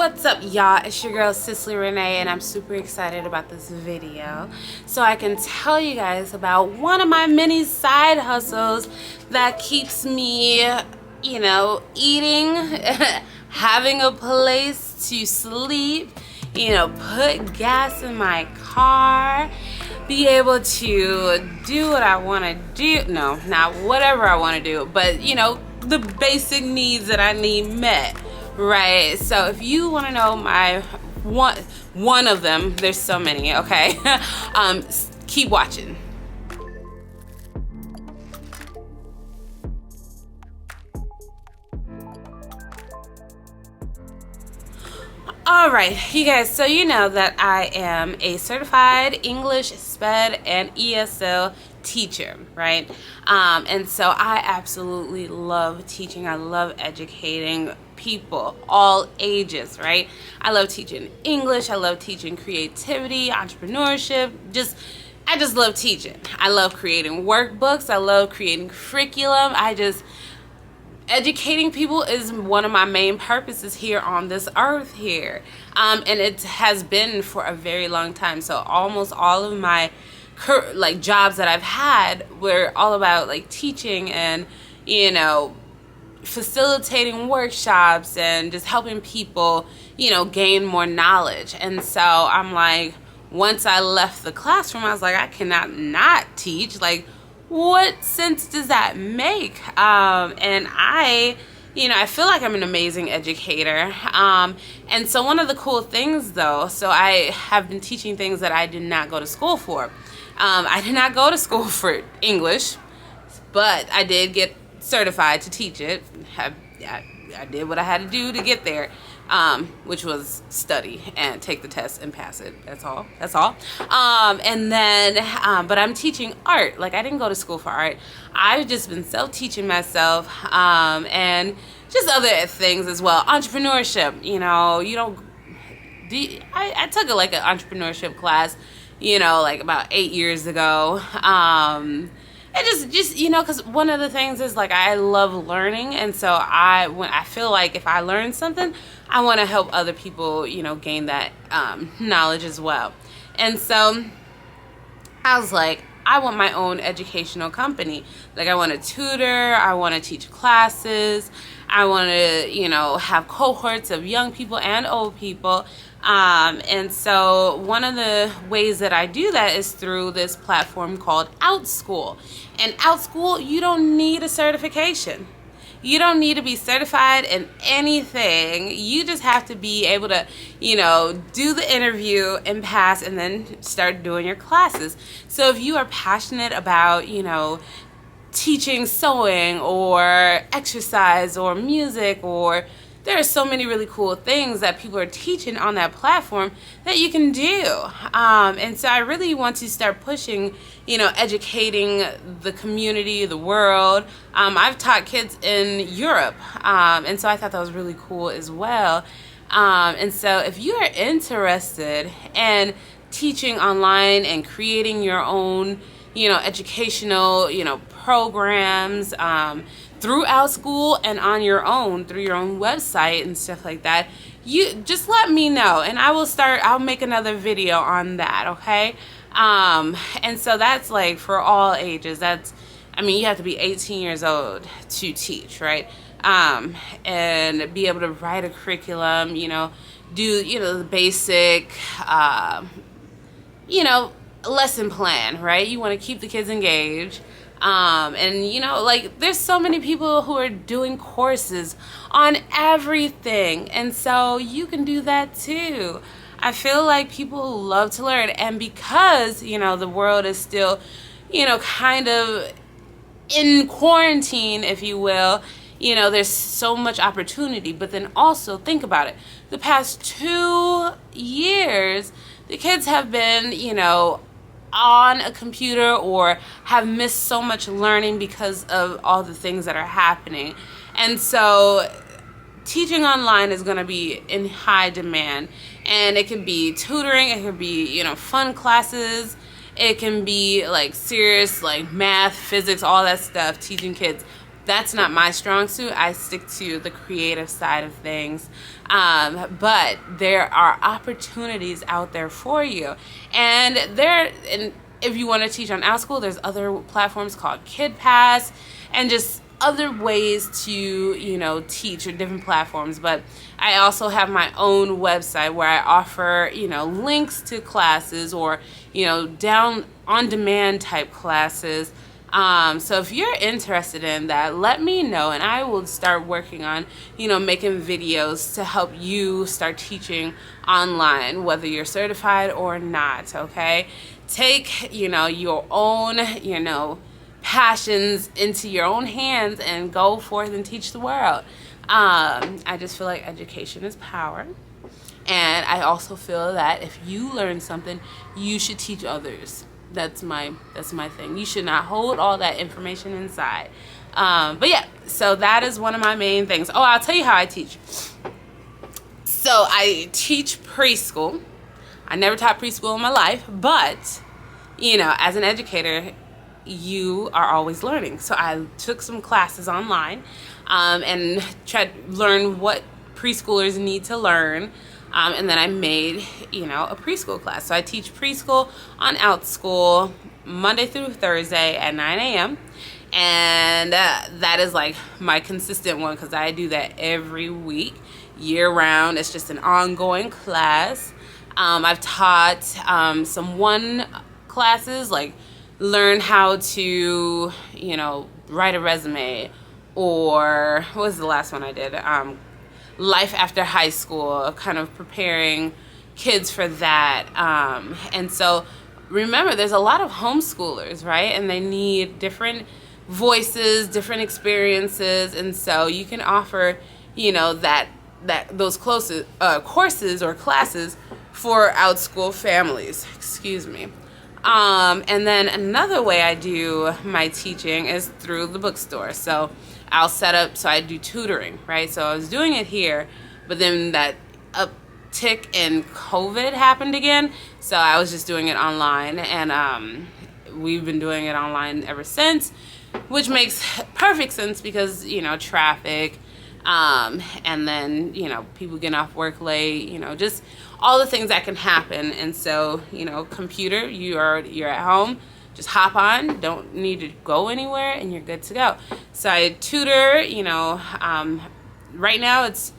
What's up, y'all? It's your girl Cicely Renee, and I'm super excited about this video so I can tell you guys about one of my many side hustles that keeps me, eating, having a place to sleep, put gas in my car, be able to do what I want to do. No, not whatever I want to do, but the basic needs that I need met. Right, so if you want to know my one of them, there's so many, okay? Keep watching. All right, you guys, so you know that I am a certified English, SPED, and ESL teacher, right? And so I absolutely love teaching. I love educating people, all ages, right? I love teaching English. I love teaching creativity, entrepreneurship. I just love teaching. I love creating workbooks. I love creating curriculum. Educating people is one of my main purposes here on this earth here. And it has been for a very long time. So almost all of my jobs that I've had were all about teaching and, facilitating workshops and just helping people, gain more knowledge. And so I'm like, once I left the classroom, I was like, I cannot not teach. What sense does that make? And I feel like I'm an amazing educator. And so one of the cool things though, so I have been teaching things that I did not go to school for. I did not go to school for English, but I did get certified to teach it. I did what I had to do to get there, which was study and take the test and pass it. That's all. And then, but I'm teaching art. I didn't go to school for art. I've just been self-teaching myself, and just other things as well. Entrepreneurship, I took an entrepreneurship class, about 8 years ago. And just because one of the things is I love learning, and so when I feel like if I learn something, I want to help other people, gain that knowledge as well. And so I was like, I want my own educational company. I want to tutor, I want to teach classes, I want to, have cohorts of young people and old people. And so one of the ways that I do that is through this platform called OutSchool. And OutSchool, you don't need a certification. You don't need to be certified in anything. You just have to be able to, do the interview and pass and then start doing your classes. So if you are passionate about, teaching sewing or exercise or music, or there are so many really cool things that people are teaching on that platform that you can do. And so I really want to start pushing, educating the community, the world. I've taught kids in Europe, and so I thought that was really cool as well. And so if you are interested in teaching online and creating your own, educational, programs, through OutSchool and on your own, through your own website and stuff like that, you just let me know and I'll make another video on that, okay? And so that's for all ages. You have to be 18 years old to teach, right? And be able to write a curriculum, do, the basic, lesson plan, right? You want to keep the kids engaged. And there's so many people who are doing courses on everything, and so you can do that too. I feel like people love to learn, and because the world is still kind of in quarantine, if you will, there's so much opportunity. But then also think about it, the past 2 years the kids have been on a computer or have missed so much learning because of all the things that are happening. And so teaching online is going to be in high demand, and it can be tutoring, it can be fun classes, it can be serious math, physics, all that stuff, teaching kids. That's not my strong suit. I stick to the creative side of things. But there are opportunities out there for you. And if you want to teach on OutSchool, there's other platforms called KidPass and just other ways to, teach, or different platforms. But I also have my own website where I offer, links to classes or, down on demand type classes. So if you're interested in that, let me know and I will start working on, making videos to help you start teaching online, whether you're certified or not, okay? Take, your own, passions into your own hands and go forth and teach the world. I just feel like education is power. And I also feel that if you learn something, you should teach others. That's my thing. You should not hold all that information inside. But yeah, so that is one of my main things. Oh, I'll tell you how I teach. So I teach preschool. I never taught preschool in my life, but as an educator, you are always learning. So I took some classes online and tried to learn what preschoolers need to learn. And then I made, a preschool class. So I teach preschool on OutSchool Monday through Thursday at 9 a.m. And that is like my consistent one because I do that every week, year round. It's just an ongoing class. I've taught some one classes like learn how to, write a resume, or what was the last one I did? Life after high school, kind of preparing kids for that. And so remember, there's a lot of homeschoolers, right? And they need different voices, different experiences. And so you can offer, those courses or classes for OutSchool families. Excuse me. And then another way I do my teaching is through the bookstore. So I'll set up, so I do tutoring, right? So I was doing it here, but then that uptick in COVID happened again. So I was just doing it online, and we've been doing it online ever since, which makes perfect sense because, traffic, and then, people getting off work late, just all the things that can happen. And so, computer, you're at home. Just hop on, don't need to go anywhere, and you're good to go. So I tutor, right now it's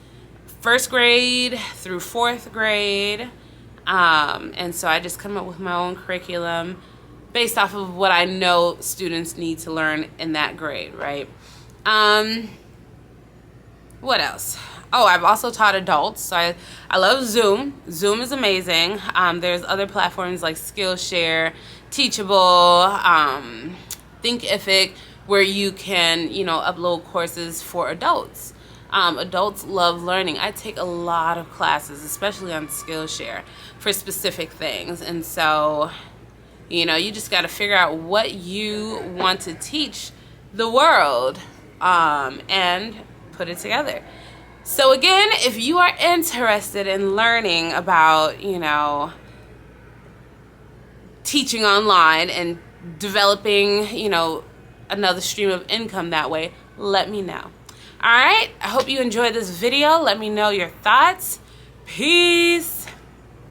first grade through fourth grade. And so I just come up with my own curriculum based off of what I know students need to learn in that grade, right? What else? Oh, I've also taught adults. So I love Zoom. Zoom is amazing. There's other platforms like Skillshare, Teachable, Thinkific, where you can, upload courses for adults. Adults love learning. I take a lot of classes, especially on Skillshare, for specific things. And so, you just got to figure out what you want to teach the world, and put it together. So again, if you are interested in learning about, teaching online and developing, another stream of income that way, let me know. All right, I hope you enjoyed this video. Let me know your thoughts. Peace.